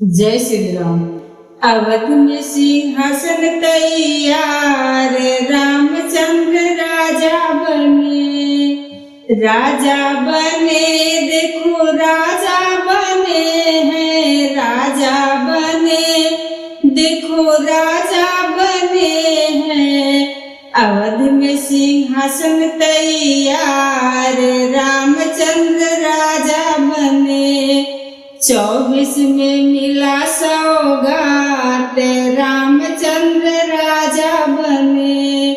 जय श्री राम। अवध में सिंहासन तैयार, रामचंद्र राजा बने। राजा बने, देखो राजा बने हैं, राजा बने, देखो राजा बने हैं। अवध में सिंहासन तैयार, रामचंद्र राजा बने। 24 में मिला सौगात, रामचंद्र राजा बने।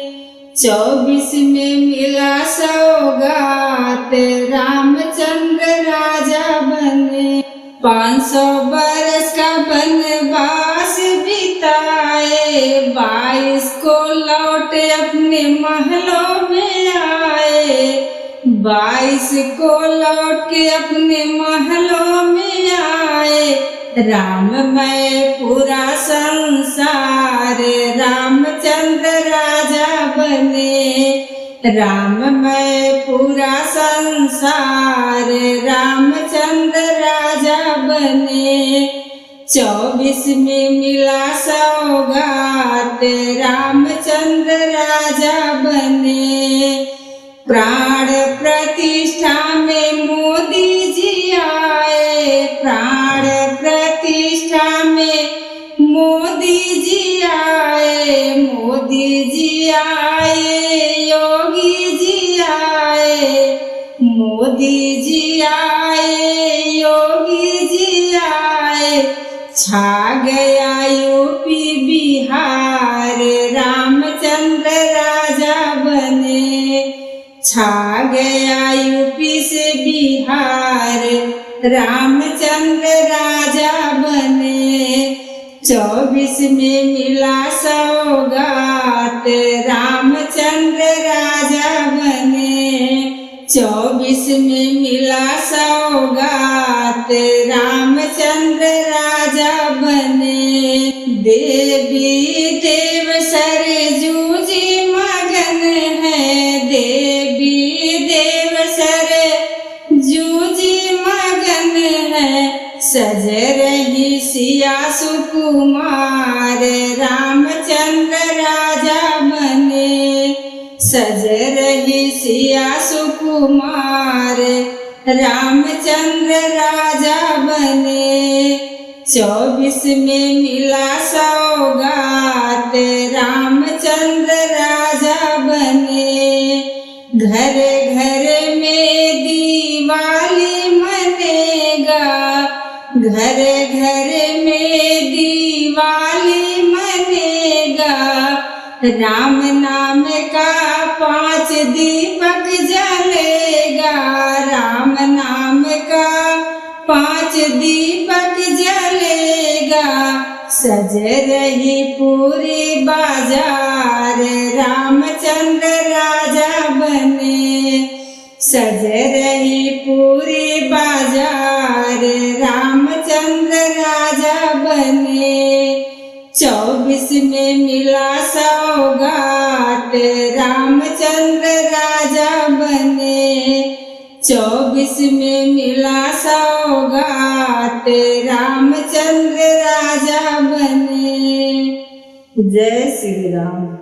24 में मिला सौगात, रामचंद्र राजा बने। 500 बरस का वनवास बिताए, 22 को लौट अपने महलों में आए। 22 को लौट के अपने महलों में आए। राममय पूरा संसार, रामचंद्र राजा बने। राममय पूरा संसार, रामचंद्र राजा बने। 24 में मिला सौगात, रामचंद्र राजा बने। प्राण प्रतिष्ठा में मोदी जी आए, प्राण प्रतिष्ठा में मोदी जी आए। मोदी जी आए, योगी जी आए। मोदी जी आए, योगी जी आए। छा गया यूपी बिहार, रामचंद्र राजा बने। छा गया यूपी से बिहार, रामचंद्र राजा बने। 24 में मिला सौगात, रामचंद्र राजा बने। 24 में मिला सौगात, रामचंद्र राजा बने। देवी देव सरजू जी मगन है, देवी देव सरजू जी मगन है। सज रही सिया सुकुमार, रामचंद्र राजा बने। सज रही सिया सुकुमार, रामचंद्र राजा बने। 24 में मिला सौगात, रामचंद्र राजा बने। घर घर में दिवाली मनेगा, घर घर में दिवाली मनेगा। राम नाम का 5 दीपक जलेगा, राम नाम का 5 दीपक जलेगा। सज रही पूरी बाजार, रामचंद्र राजा बने। सज रही पूरी बाजार, रामचंद्र राजा बने। 24 में मिला सौगात, रामचंद्र राजा बने। 24 में मिला सौगात, रामचंद्र राजा बने। जय श्री राम।